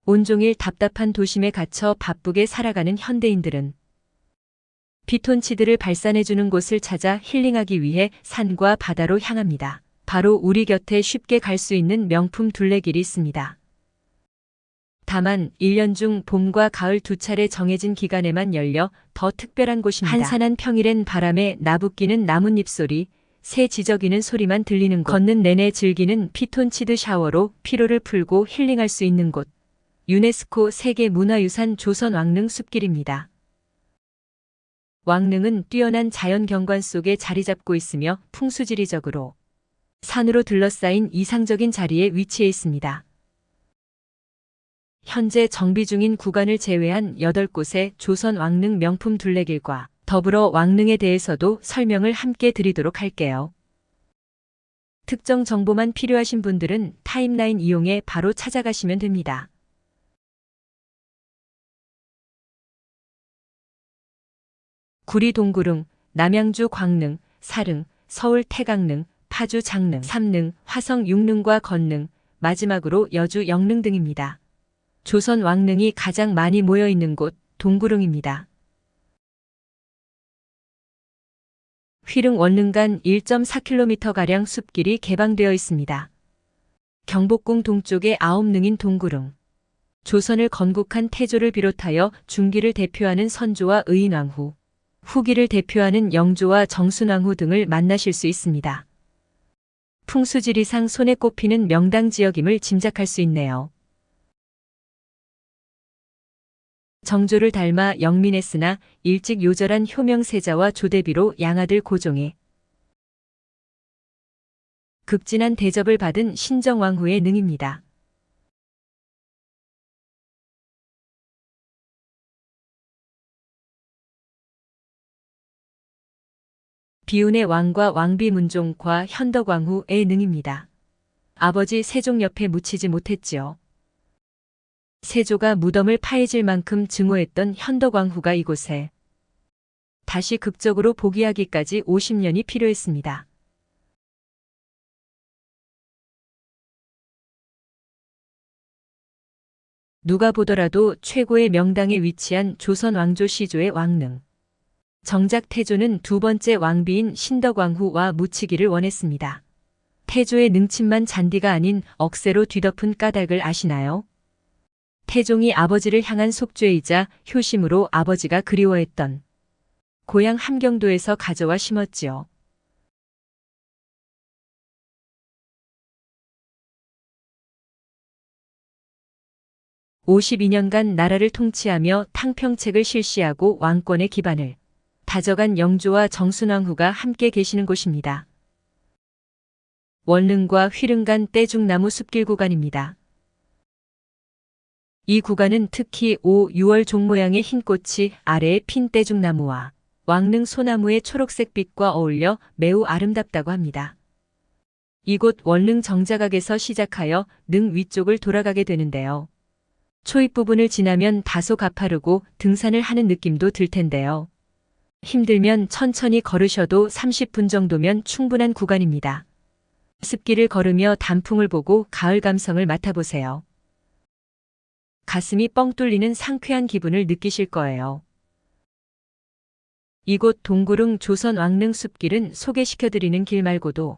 온종일 답답한 도심에 갇혀 바쁘게 살아가는 현대인들은 피톤치드를 발산해주는 곳을 찾아 힐링하기 위해 산과 바다로 향합니다. 바로 우리 곁에 쉽게 갈 수 있는 명품 둘레길이 있습니다. 다만 1년 중 봄과 가을 두 차례 정해진 기간에만 열려 더 특별한 곳입니다. 한산한 평일엔 바람에 나부끼는 나뭇잎 소리, 새 지저귀는 소리만 들리는 곳, 걷는 내내 즐기는 피톤치드 샤워로 피로를 풀고 힐링할 수 있는 곳, 유네스코 세계문화유산 조선 왕릉 숲길입니다. 왕릉은 뛰어난 자연 경관 속에 자리 잡고 있으며 풍수지리적으로 산으로 둘러싸인 이상적인 자리에 위치해 있습니다. 현재 정비 중인 구간을 제외한 8곳의 조선 왕릉 명품 둘레길과 더불어 왕릉에 대해서도 설명을 함께 드리도록 할게요. 특정 정보만 필요하신 분들은 타임라인 이용해 바로 찾아가시면 됩니다. 구리 동구릉, 남양주 광릉, 사릉, 서울 태강릉, 파주 장릉, 삼릉, 화성 육릉과 건릉, 마지막으로 여주 영릉 등입니다. 조선 왕릉이 가장 많이 모여 있는 곳 동구릉입니다. 휘릉 원릉 간 1.4km가량 숲길이 개방되어 있습니다. 경복궁 동쪽의 9능인 동구릉. 조선을 건국한 태조를 비롯하여 중기를 대표하는 선조와 의인왕후, 후기를 대표하는 영조와 정순왕후 등을 만나실 수 있습니다. 풍수지리상 손에 꼽히는 명당 지역임을 짐작할 수 있네요. 정조를 닮아 영민했으나 일찍 요절한 효명세자와 조대비로 양아들 고종에 극진한 대접을 받은 신정왕후의 능입니다. 비운의 왕과 왕비 문종과 현덕왕후의 능입니다. 아버지 세종 옆에 묻히지 못했지요. 세조가 무덤을 파헤질 만큼 증오했던 현덕왕후가 이곳에 다시 극적으로 복위하기까지 50년이 필요했습니다. 누가 보더라도 최고의 명당에 위치한 조선 왕조 시조의 왕릉. 정작 태조는 두 번째 왕비인 신덕왕후와 묻히기를 원했습니다. 태조의 능침만 잔디가 아닌 억새로 뒤덮은 까닭을 아시나요? 태종이 아버지를 향한 속죄이자 효심으로 아버지가 그리워했던 고향 함경도에서 가져와 심었지요. (52년간) 나라를 통치하며 탕평책을 실시하고 왕권의 기반을 다져간 영조와 정순왕후가 함께 계시는 곳입니다. 원릉과 휘릉 간 떼죽나무 숲길 구간입니다. 이 구간은 특히 5, 6월 종 모양의 흰 꽃이 아래에 핀 떼죽나무와 왕릉 소나무의 초록색 빛과 어울려 매우 아름답다고 합니다. 이곳 원릉 정자각에서 시작하여 능 위쪽을 돌아가게 되는데요. 초입 부분을 지나면 다소 가파르고 등산을 하는 느낌도 들 텐데요. 힘들면 천천히 걸으셔도 30분 정도면 충분한 구간입니다. 습길을 걸으며 단풍을 보고 가을 감성을 맡아보세요. 가슴이 뻥 뚫리는 상쾌한 기분을 느끼실 거예요. 이곳 동구릉 조선 왕릉 숲길은 소개시켜드리는 길 말고도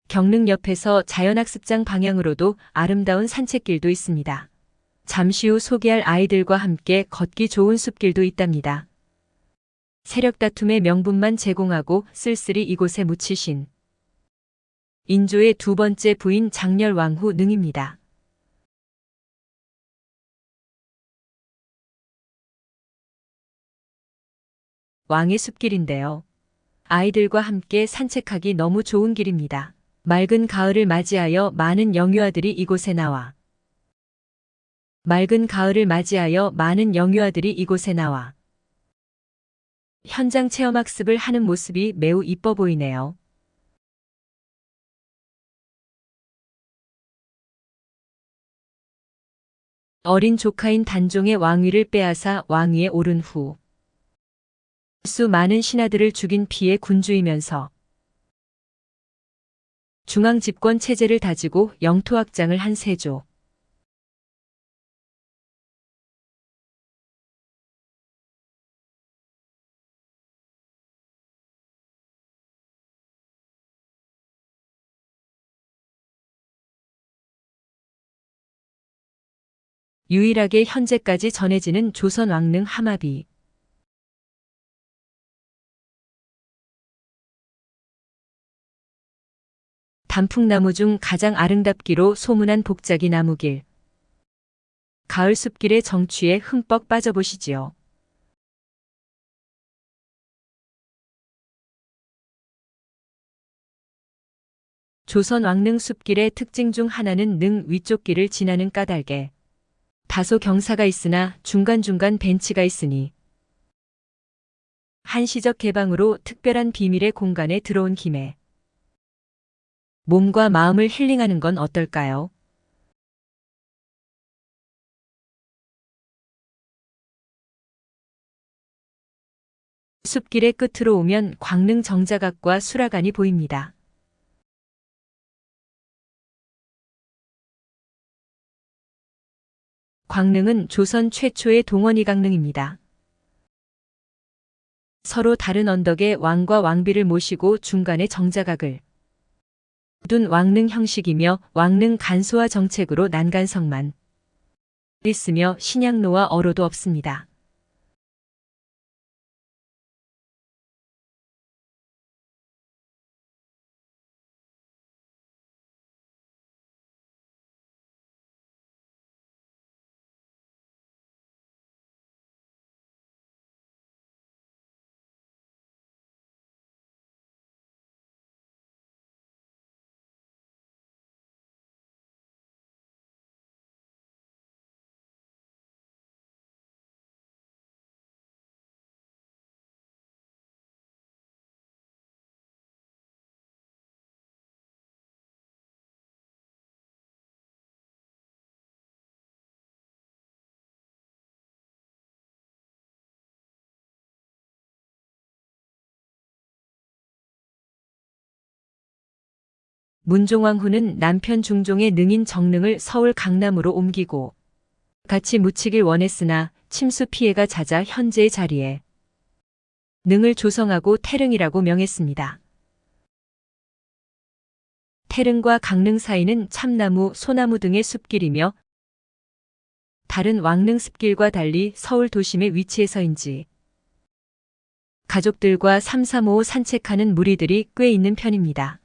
경릉 옆에서 자연학습장 방향으로도 아름다운 산책길도 있습니다. 잠시 후 소개할 아이들과 함께 걷기 좋은 숲길도 있답니다. 세력 다툼의 명분만 제공하고 쓸쓸히 이곳에 묻히신 인조의 두 번째 부인 장렬왕후 능입니다. 왕의 숲길인데요. 아이들과 함께 산책하기 너무 좋은 길입니다. 맑은 가을을 맞이하여 많은 영유아들이 이곳에 나와 현장 체험학습을 하는 모습이 매우 이뻐 보이네요. 어린 조카인 단종의 왕위를 빼앗아 왕위에 오른 후 수 많은 신하들을 죽인 피해 군주이면서 중앙 집권 체제를 다지고 영토 확장을 한 세조. 유일하게 현재까지 전해지는 조선 왕릉 하마비. 단풍나무 중 가장 아름답기로 소문한 복작이 나무길. 가을 숲길의 정취에 흠뻑 빠져보시지요. 조선 왕릉 숲길의 특징 중 하나는 능 위쪽 길을 지나는 까닭에 다소 경사가 있으나 중간중간 벤치가 있으니 한시적 개방으로 특별한 비밀의 공간에 들어온 김에 몸과 마음을 힐링하는 건 어떨까요? 숲길의 끝으로 오면 광릉 정자각과 수라간이 보입니다. 광릉은 조선 최초의 동원이 강릉입니다. 서로 다른 언덕에 왕과 왕비를 모시고 중간에 정자각을 둔 왕릉 형식이며 왕릉 간소화 정책으로 난간성만 있으며 신양로와 어로도 없습니다. 문종왕후는 남편 중종의 능인 정릉을 서울 강남으로 옮기고 같이 묻히길 원했으나 침수 피해가 잦아 현재의 자리에 능을 조성하고 태릉이라고 명했습니다. 태릉과 강릉 사이는 참나무, 소나무 등의 숲길이며 다른 왕릉 숲길과 달리 서울 도심의 위치에서인지 가족들과 삼삼오오 산책하는 무리들이 꽤 있는 편입니다.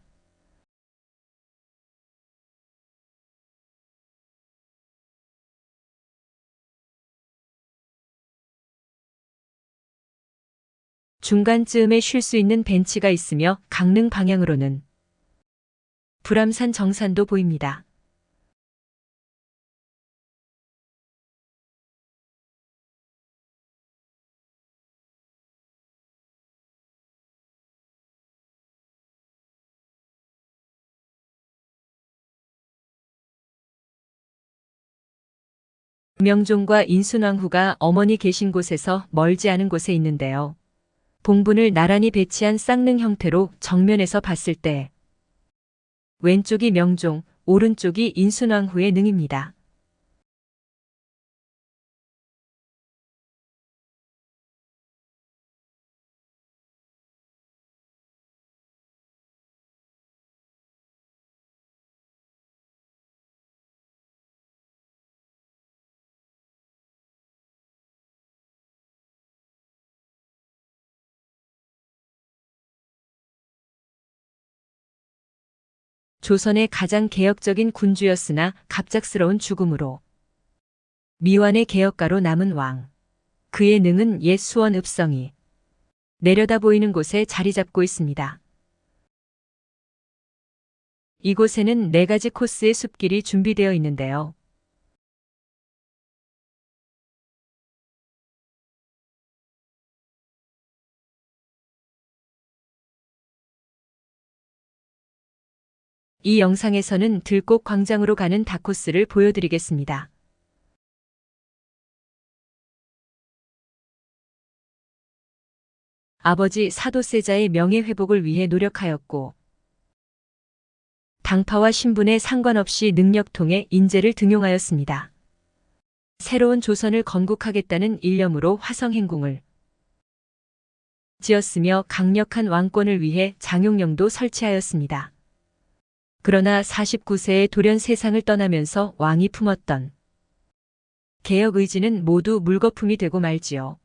중간쯤에 쉴 수 있는 벤치가 있으며 강릉 방향으로는 불암산 정산도 보입니다. 명종과 인순왕후가 어머니 계신 곳에서 멀지 않은 곳에 있는데요. 봉분을 나란히 배치한 쌍릉 형태로 정면에서 봤을 때 왼쪽이 명종, 오른쪽이 인순왕후의 능입니다. 조선의 가장 개혁적인 군주였으나 갑작스러운 죽음으로 미완의 개혁가로 남은 왕. 그의 능은 옛 수원 읍성이 내려다 보이는 곳에 자리 잡고 있습니다. 이곳에는 4가지 코스의 숲길이 준비되어 있는데요. 이 영상에서는 들꽃 광장으로 가는 다코스를 보여드리겠습니다. 아버지 사도세자의 명예회복을 위해 노력하였고 당파와 신분에 상관없이 능력통해 인재를 등용하였습니다. 새로운 조선을 건국하겠다는 일념으로 화성행궁을 지었으며 강력한 왕권을 위해 장용령도 설치하였습니다. 그러나 49세에 돌연 세상을 떠나면서 왕이 품었던 개혁 의지는 모두 물거품이 되고 말지요.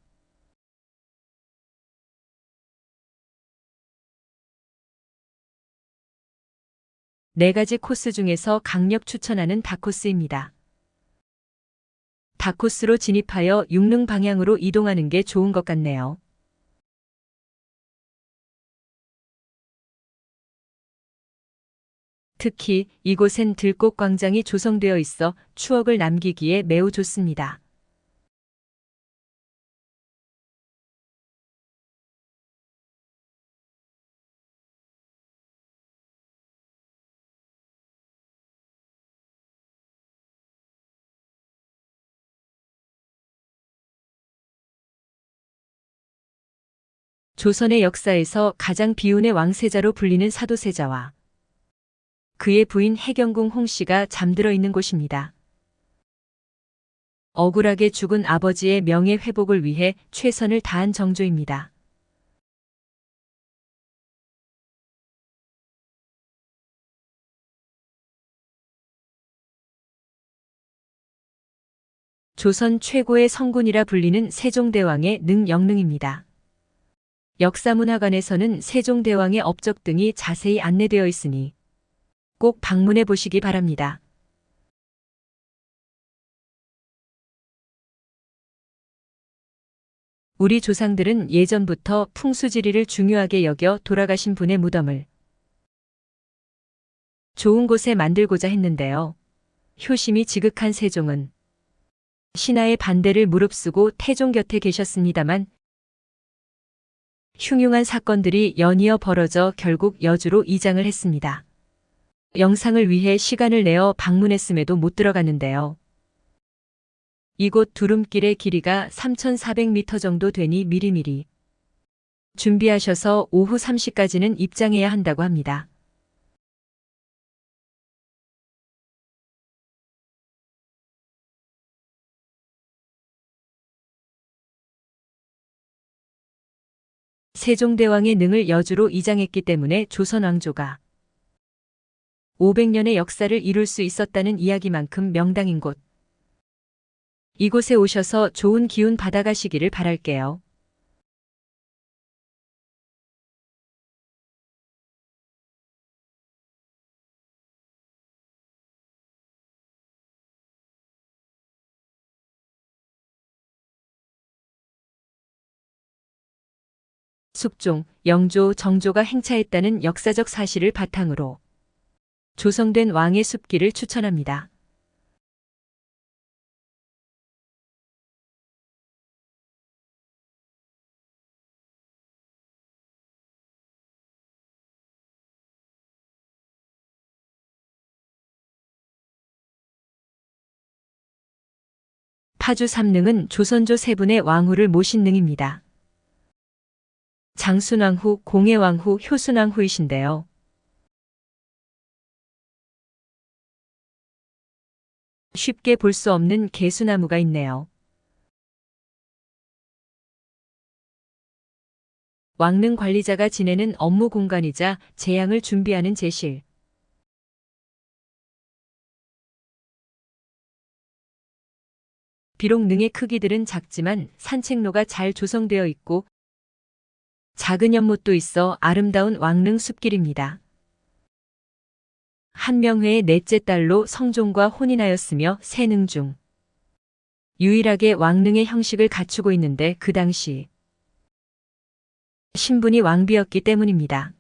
네 가지 코스 중에서 강력 추천하는 다코스입니다. 다코스로 진입하여 육릉 방향으로 이동하는 게 좋은 것 같네요. 특히 이곳엔 들꽃 광장이 조성되어 있어 추억을 남기기에 매우 좋습니다. 조선의 역사에서 가장 비운의 왕세자로 불리는 사도세자와 그의 부인 해경궁 홍씨가 잠들어 있는 곳입니다. 억울하게 죽은 아버지의 명예 회복을 위해 최선을 다한 정조입니다. 조선 최고의 성군이라 불리는 세종대왕의 능영릉입니다. 역사문화관에서는 세종대왕의 업적 등이 자세히 안내되어 있으니 꼭 방문해 보시기 바랍니다. 우리 조상들은 예전부터 풍수지리를 중요하게 여겨 돌아가신 분의 무덤을 좋은 곳에 만들고자 했는데요. 효심이 지극한 세종은 신하의 반대를 무릅쓰고 태종 곁에 계셨습니다만 흉흉한 사건들이 연이어 벌어져 결국 여주로 이장을 했습니다. 영상을 위해 시간을 내어 방문했음에도 못 들어갔는데요. 이곳 두름길의 길이가 3,400m 정도 되니 미리미리 준비하셔서 오후 3시까지는 입장해야 한다고 합니다. 세종대왕의 능을 여주로 이장했기 때문에 조선 왕조가 500년의 역사를 이룰 수 있었다는 이야기만큼 명당인 곳. 이곳에 오셔서 좋은 기운 받아가시기를 바랄게요. 숙종, 영조, 정조가 행차했다는 역사적 사실을 바탕으로 조성된 왕의 숲길을 추천합니다. 파주 삼릉은 조선조 세 분의 왕후를 모신 능입니다. 장순왕후, 공해왕후, 효순왕후이신데요. 쉽게 볼 수 없는 개수나무가 있네요. 왕릉 관리자가 지내는 업무 공간이자 재양을 준비하는 제실. 비록 능의 크기들은 작지만 산책로가 잘 조성되어 있고 작은 연못도 있어 아름다운 왕릉 숲길입니다. 한명회의 넷째 딸로 성종과 혼인하였으며 세 능 중 유일하게 왕릉의 형식을 갖추고 있는데 그 당시 신분이 왕비였기 때문입니다.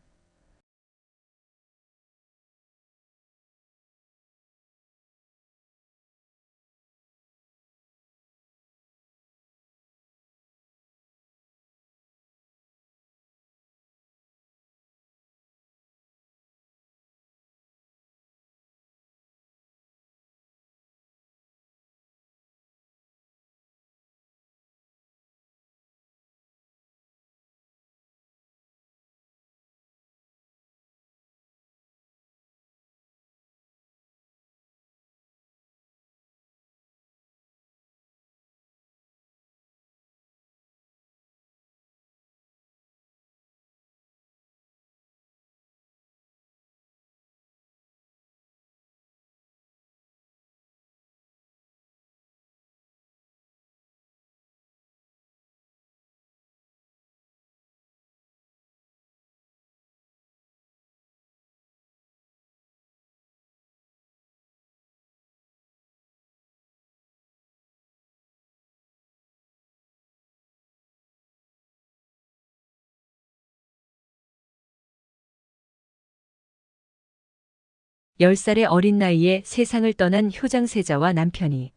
10살의 어린 나이에 세상을 떠난 효장세자와 남편이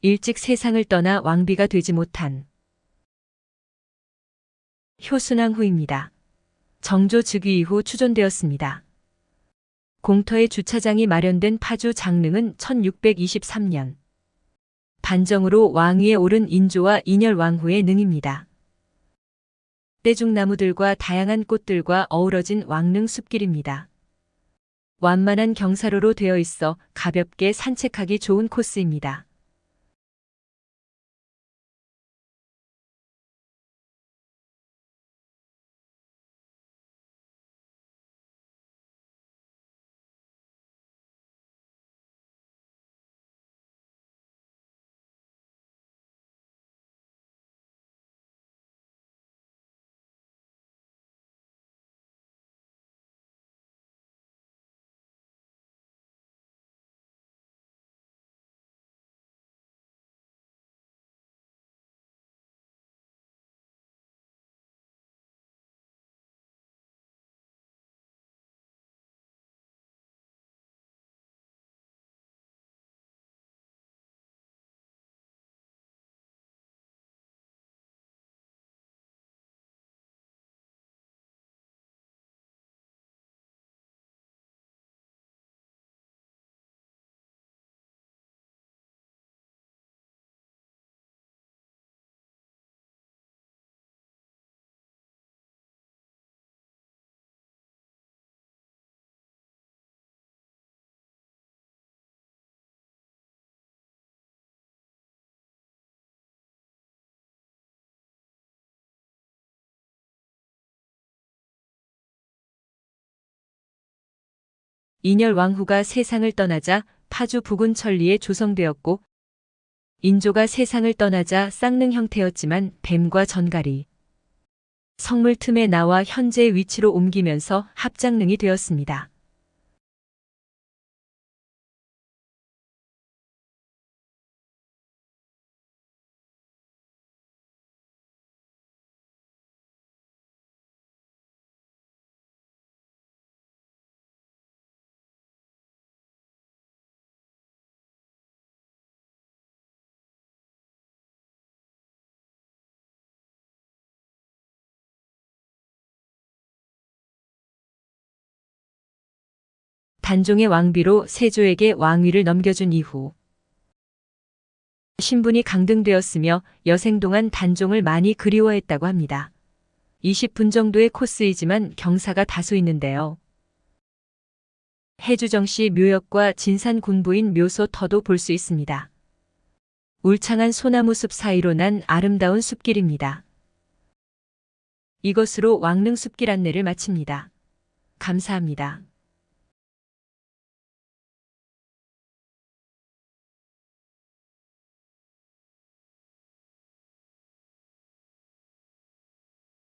일찍 세상을 떠나 왕비가 되지 못한 효순왕후입니다. 정조 즉위 이후 추존되었습니다. 공터의 주차장이 마련된 파주 장릉은 1623년 반정으로 왕위에 오른 인조와 인열왕후의 능입니다. 떼죽나무들과 다양한 꽃들과 어우러진 왕릉 숲길입니다. 완만한 경사로로 되어 있어 가볍게 산책하기 좋은 코스입니다. 인열왕후가 세상을 떠나자 파주 부근 천리에 조성되었고 인조가 세상을 떠나자 쌍릉 형태였지만 뱀과 전갈이 성물 틈에 나와 현재의 위치로 옮기면서 합장릉이 되었습니다. 단종의 왕비로 세조에게 왕위를 넘겨준 이후 신분이 강등되었으며 여생 동안 단종을 많이 그리워했다고 합니다. 20분 정도의 코스이지만 경사가 다소 있는데요. 해주정씨 묘역과 진산 군부인 묘소터도 볼 수 있습니다. 울창한 소나무 숲 사이로 난 아름다운 숲길입니다. 이것으로 왕릉 숲길 안내를 마칩니다. 감사합니다.